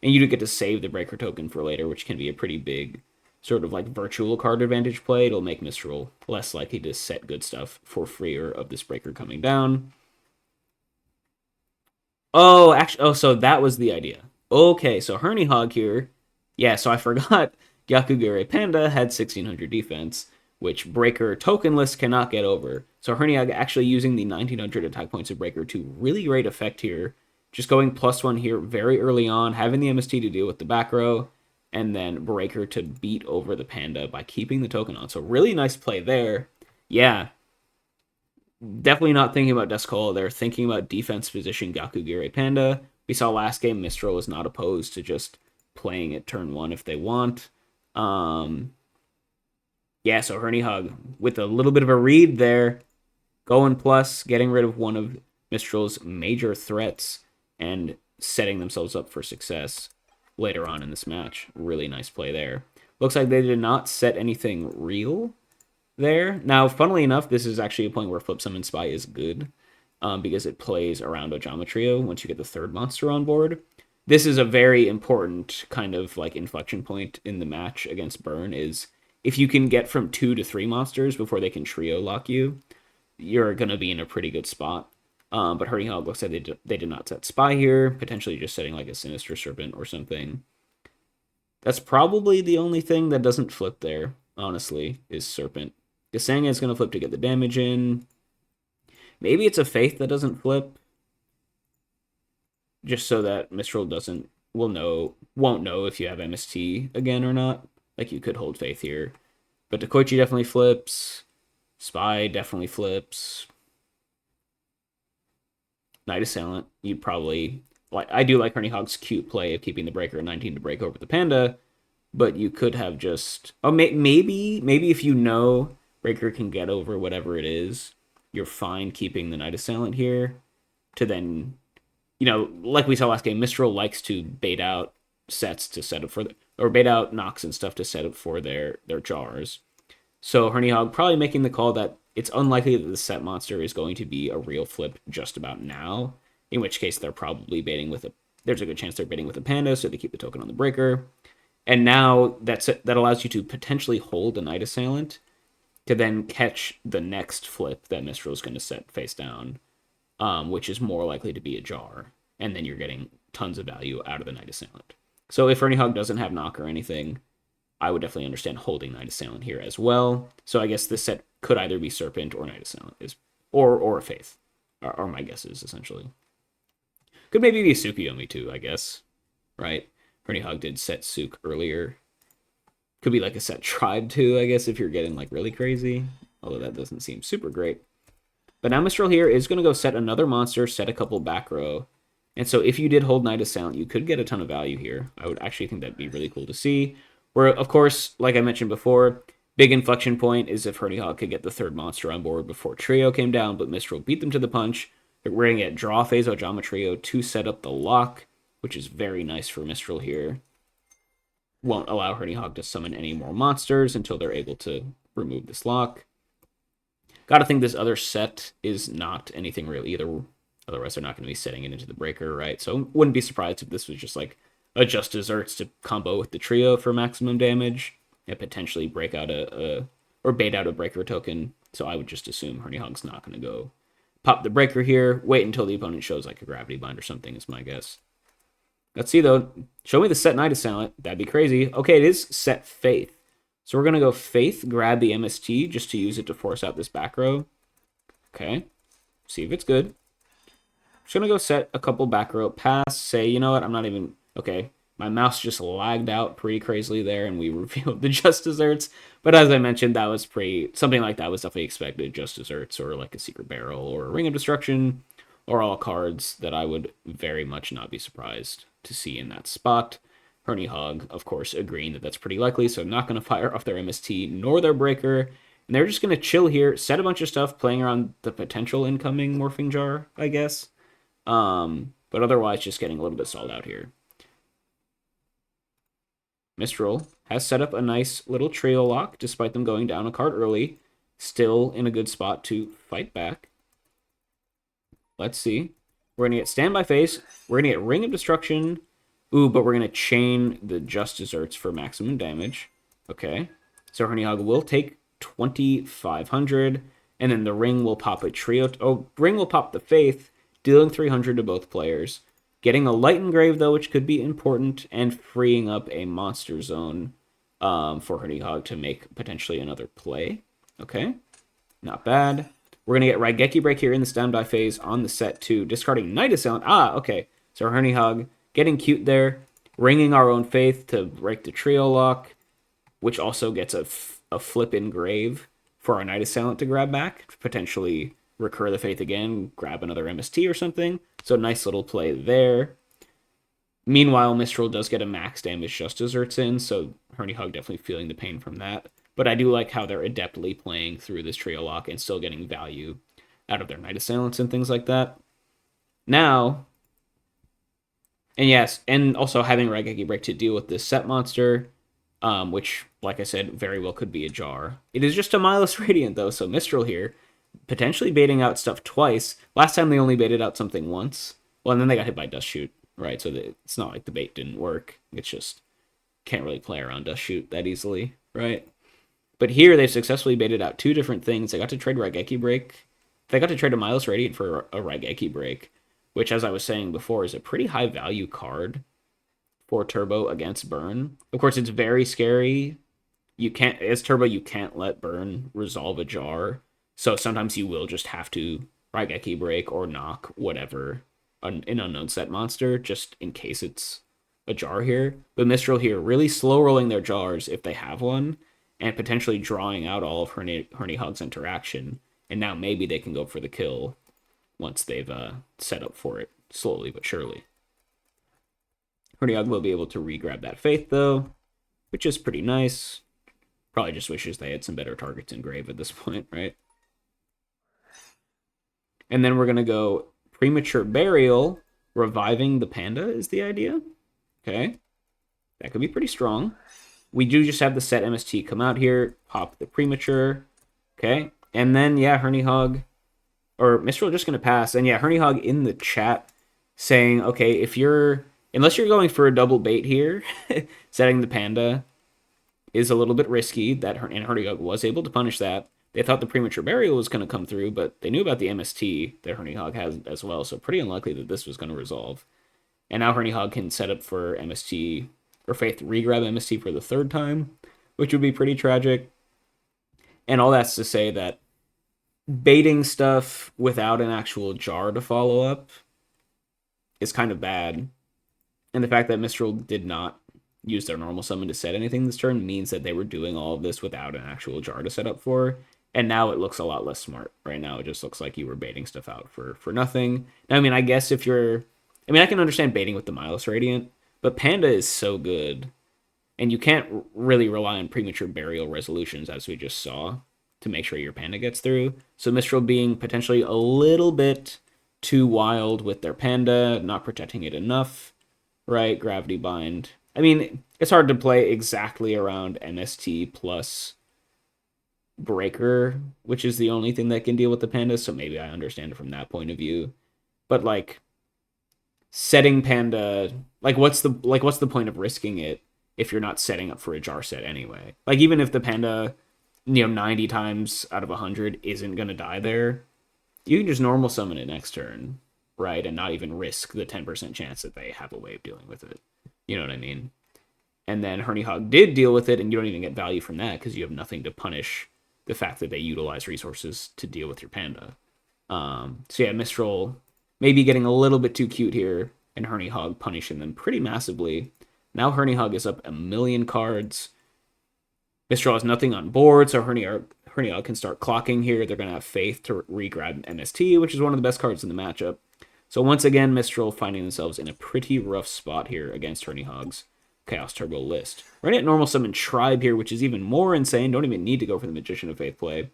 And you do get to save the Breaker token for later, which can be a pretty big sort of like virtual card advantage play. It'll make Mistral less likely to set good stuff for freer of this Breaker coming down. Oh, actually, oh, so that was the idea. Okay, so Herny Hog here. Yeah, so I forgot Gyakugure Panda had 1600 defense, which Breaker tokenless cannot get over. So Herny Hog actually using the 1900 attack points of Breaker to really great effect here. Just going +1 here very early on, having the MST to deal with the back row, and then Breaker to beat over the Panda by keeping the token on. So really nice play there. Yeah, definitely not thinking about Deathcall. They're thinking about defense position Gyakugure Panda. We saw last game Mistral is not opposed to just playing it turn 1 if they want. Yeah, so Herny Hug with a little bit of a read there, going plus, getting rid of one of Mistral's major threats and setting themselves up for success later on in this match. Really nice play there. Looks like they did not set anything real there. Now, funnily enough, this is actually a point where Flip Summon Spy is good because it plays around Ojamatrio once you get the third monster on board. This is a very important kind of like inflection point in the match against Burn is if you can get from 2 to 3 monsters before they can trio lock you, you're going to be in a pretty good spot. But Hurting Hog looks like they did not set Spy here, potentially just setting like a Sinister Serpent or something. That's probably the only thing that doesn't flip there, honestly, is Serpent. Gasanga is going to flip to get the damage in. Maybe it's a Faith that doesn't flip. Just so that Mistral won't know if you have MST again or not. Like, you could hold Faith here. But Dekoichi definitely flips. Spy definitely flips. Night Assailant, you'd probably... I do like Herny Hog's cute play of keeping the Breaker at 19 to break over the Panda, but you could have just... Oh, maybe if you know Breaker can get over whatever it is, you're fine keeping the Night Assailant here to then... You know, like we saw last game, Mistral likes to bait out sets to set up for... or bait out knocks and stuff to set up for their jars. So Herny Hog probably making the call that it's unlikely that the set monster is going to be a real flip just about now, in which case they're probably baiting with a... There's a good chance they're baiting with a Panda, so they keep the token on the Breaker. And now that allows you to potentially hold a Night Assailant to then catch the next flip that Mistral is going to set face down, which is more likely to be a jar. And then you're getting tons of value out of the Night Assailant. So if Herny Hog doesn't have knock or anything, I would definitely understand holding Night Assailant here as well. So I guess this set could either be Serpent or Night Assailant, or a Faith, are my guesses, essentially. Could maybe be Tsukuyomi too, I guess, right? Herny Hog did set Suk earlier. Could be like a set Tribe too, I guess, if you're getting like really crazy. Although that doesn't seem super great. But now Mistral here is going to go set another monster, set a couple back row. And so if you did hold Night Assailant, you could get a ton of value here. I would actually think that'd be really cool to see. Where, of course, like I mentioned before, big inflection point is if Herny Hog could get the third monster on board before Trio came down, but Mistral beat them to the punch. We're going to get Draw Phase Ojamatrio to set up the lock, which is very nice for Mistral here. Won't allow Herny Hog to summon any more monsters until they're able to remove this lock. Gotta think this other set is not anything real either. Otherwise, they're not going to be setting it into the breaker, right? So wouldn't be surprised if this was just like a Just Desserts to combo with the trio for maximum damage and potentially break out or bait out a breaker token. So I would just assume Horny Hog's not going to go pop the breaker here. Wait until the opponent shows like a Gravity Bind or something is my guess. Let's see though. Show me the set Night Assailant. That'd be crazy. Okay, it is set Faith. So we're going to go Faith, grab the MST just to use it to force out this back row. Okay. See if it's good. Just going to go set a couple back row pass. Say, you know what? I'm not even... Okay. My mouse just lagged out pretty crazily there, and we revealed the Just Desserts. But as I mentioned, that was pretty... Something like that was definitely expected. Just Desserts or like a Secret Barrel or a Ring of Destruction or all cards that I would very much not be surprised to see in that spot. Horny Hog, of course, agreeing that that's pretty likely, so not going to fire off their MST nor their Breaker. And they're just going to chill here, set a bunch of stuff, playing around the potential incoming Morphing Jar, I guess. But otherwise, just getting a little bit stalled out here. Mistral has set up a nice little trio lock, despite them going down a card early. Still in a good spot to fight back. Let's see. We're going to get Standby Phase. We're going to get Ring of Destruction. Ooh, but we're going to chain the Just Desserts for maximum damage. Okay. So Horny Hog will take 2,500. And then the Ring will pop a trio. Oh, Ring will pop the Faith, dealing 300 to both players. Getting a Light Engrave, though, which could be important. And freeing up a Monster Zone for Horny Hog to make potentially another play. Okay. Not bad. We're going to get Raigeki Break here in the standby phase on the set too. Discarding Night Assailant. Ah, okay. So Horny Hog getting cute there. Ringing our own Faith to break the trio lock, which also gets a flip engrave for our Night Assailant to grab back. Potentially recur the Faith again, grab another MST or something. So nice little play there. Meanwhile, Mistral does get a max damage Just Desserts in, so Horny Hog definitely feeling the pain from that. But I do like how they're adeptly playing through this trio lock and still getting value out of their Night Assailants and things like that. Now, and yes, and also having Raigeki Break to deal with this set monster, which, like I said, very well could be a jar. It is just a Mindless Radiant, though, so Mistral here, potentially baiting out stuff twice. Last time they only baited out something once. Well, and then they got hit by Dust Shoot, right? So it's not like the bait didn't work. It's just can't really play around Dust Shoot that easily, right? But here, they've successfully baited out two different things. They got to trade Raigeki Break. They got to trade a Mindless Radiant for a Raigeki Break, which, as I was saying before, is a pretty high-value card for Turbo against Burn. Of course, it's very scary. You can't, as Turbo, you can't let Burn resolve a jar. So sometimes you will just have to Raigeki Break or knock whatever, an unknown set monster, just in case it's a jar here. But Mistral here, really slow-rolling their jars if they have one, and potentially drawing out all of Horny Hog's interaction. And now maybe they can go for the kill once they've set up for it, slowly but surely. Horny Hog will be able to re-grab that Faith, though, which is pretty nice. Probably just wishes they had some better targets in Grave at this point, right? And then we're going to go Premature Burial. Reviving the Panda is the idea. Okay. That could be pretty strong. We do just have the set MST come out here. Pop the Premature. Okay. And then, yeah, Horny Hog, or Mistral just going to pass. And yeah, Horny Hog in the chat saying, okay, unless you're going for a double bait here, setting the Panda is a little bit risky. And Horny Hog was able to punish that. They thought the Premature Burial was going to come through, but they knew about the MST that Horny Hog has as well, so pretty unlikely that this was going to resolve. And now Horny Hog can set up for MST, or Faith re-grab MST for the third time, which would be pretty tragic. And all that's to say that baiting stuff without an actual jar to follow up is kind of bad. And the fact that Mistral did not use their normal summon to set anything this turn means that they were doing all of this without an actual jar to set up for. And now it looks a lot less smart. Right now it just looks like you were baiting stuff out for nothing. Now, I mean, I guess if you're... I mean, I can understand baiting with the Mindless Radiant, but Panda is so good. And you can't really rely on Premature Burial resolutions, as we just saw, to make sure your Panda gets through. So Mistral being potentially a little bit too wild with their Panda, not protecting it enough, right? Gravity Bind. I mean, it's hard to play exactly around MST plus Breaker, which is the only thing that can deal with the Panda, so maybe I understand it from that point of view. But like setting Panda, what's the point of risking it if you're not setting up for a jar set anyway? Like even if the Panda, 90 times out of 100 isn't gonna die there, you can just normal summon it next turn, right? And not even risk the 10% chance that they have a way of dealing with it. You know what I mean? And then Herney Hog did deal with it, and you don't even get value from that because you have nothing to punish the fact that they utilize resources to deal with your Panda. So yeah, Mistral maybe getting a little bit too cute here, and Herney Hog punishing them pretty massively. Now Herney Hog is up a million cards. Mistral has nothing on board, so Herney Hog can start clocking here. They're going to have Faith to re-grab MST, which is one of the best cards in the matchup. So once again, Mistral finding themselves in a pretty rough spot here against Herney Hog's Chaos Turbo list. We're going to normal summon Tribe here, which is even more insane. Don't even need to go for the Magician of Faith play.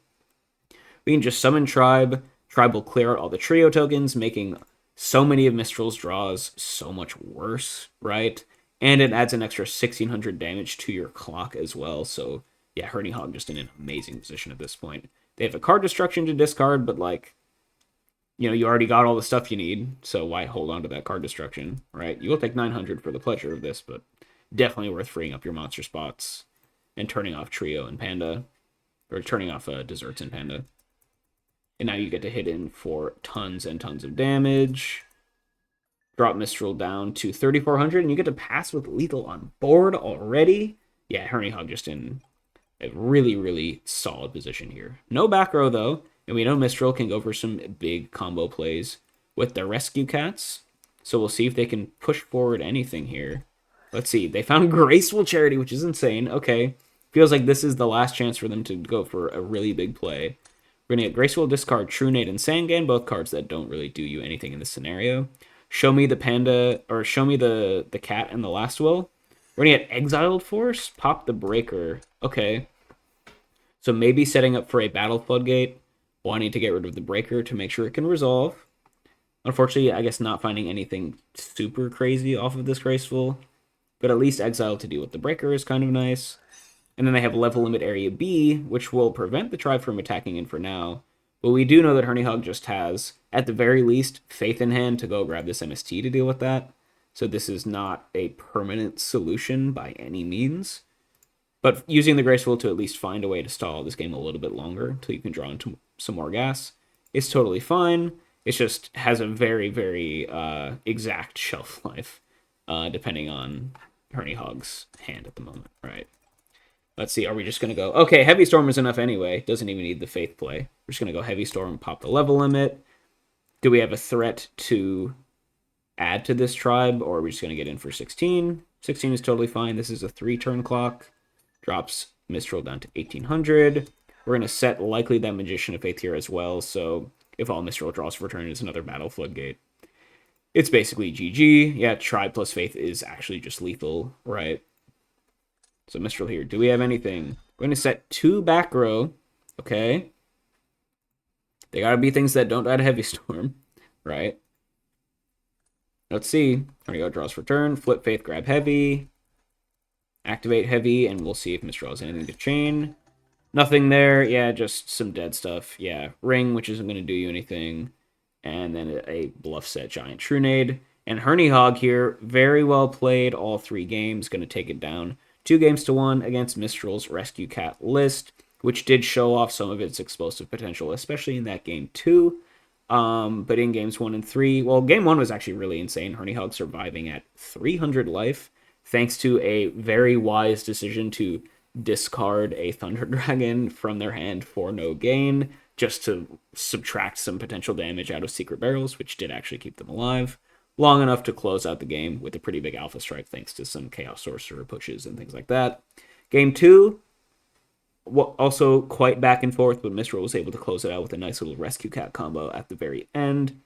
We can just summon Tribe. Tribe will clear out all the trio tokens, making so many of Mistral's draws so much worse, right? And it adds an extra 1,600 damage to your clock as well. So yeah, Herney Hog just in an amazing position at this point. They have a card destruction to discard, but like, you already got all the stuff you need, so why hold on to that card destruction, right? You will take 900 for the pleasure of this, but definitely worth freeing up your monster spots and turning off Trio and Panda, or turning off Desserts and Panda. And now you get to hit in for tons and tons of damage. Drop Mistral down to 3,400, and you get to pass with lethal on board already. Yeah, Herney Hog just in a really, really solid position here. No back row, though. And we know Mistral can go for some big combo plays with the Rescue Cats. So we'll see if they can push forward anything here. Let's see. They found Graceful Charity, which is insane. Okay. Feels like this is the last chance for them to go for a really big play. We're going to get Graceful, discard True Nade and Sangan, both cards that don't really do you anything in this scenario. Show me the Panda, or show me the Cat and the Last Will. We're going to get Exiled Force, pop the Breaker. Okay. So maybe setting up for a Battle Floodgate. Wanting to get rid of the Breaker to make sure it can resolve. Unfortunately, I guess not finding anything super crazy off of this Graceful, but at least Exile to deal with the Breaker is kind of nice. And then they have Level Limit Area B, which will prevent the Tribe from attacking in for now. But we do know that Herney Hog just has, at the very least, Faith in hand to go grab this MST to deal with that. So this is not a permanent solution by any means. But using the Graceful to at least find a way to stall this game a little bit longer until you can draw into some more gas is totally fine. It just has a very, very exact shelf life, depending on Herney Hog's hand at the moment, right? Let's see, are we just going to go... Okay, Heavy Storm is enough anyway. Doesn't even need the Faith play. We're just going to go Heavy Storm, pop the level limit. Do we have a threat to add to this Tribe, or are we just going to get in for 16? 16 is totally fine. This is a 3-turn clock. Drops Mistral down to 1,800. We're going to set likely that Magician of Faith here as well, so if all Mistral draws for turn is another Battle Floodgate. It's basically GG. Yeah, Tribe plus Faith is actually just lethal, right? So Mistral here. Do we have anything? We're going to set 2 back row. Okay. They got to be things that don't die to Heavy Storm, right? Let's see. There we go. Draws for turn. Flip Faith, grab Heavy. Activate Heavy, and we'll see if Mistral has anything to chain. Nothing there. Yeah, just some dead stuff. Yeah, Ring, which isn't going to do you anything. And then a Bluff Set Giant True Nade. And Herney Hog here, very well played all 3 games. Going to take it down 2-1 against Mistral's Rescue Cat list, which did show off some of its explosive potential, especially in that game 2. But in games 1 and 3, well, game 1 was actually really insane. Herney Hog surviving at 300 life, thanks to a very wise decision to discard a Thunder Dragon from their hand for no gain, just to subtract some potential damage out of Secret Barrels, which did actually keep them alive long enough to close out the game with a pretty big Alpha Strike, thanks to some Chaos Sorcerer pushes and things like that. Game 2, also quite back and forth, but Mistral was able to close it out with a nice little Rescue Cat combo at the very end.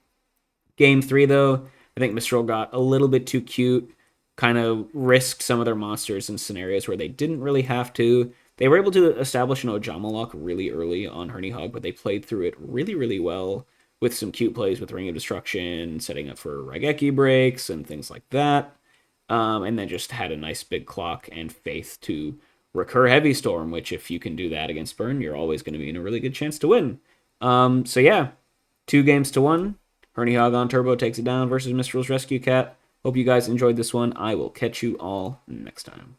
Game 3, though, I think Mistral got a little bit too cute, kind of risked some of their monsters in scenarios where they didn't really have to. They were able to establish an Ojama lock really early on Herney Hog, but they played through it really, really well with some cute plays with Ring of Destruction, setting up for Raigeki breaks and things like that. And then just had a nice big clock and Faith to recur Heavy Storm, which if you can do that against Burn, you're always going to be in a really good chance to win. So yeah, 2-1. Herny Hog on Turbo takes it down versus Mistral's Rescue Cat. Hope you guys enjoyed this one. I will catch you all next time.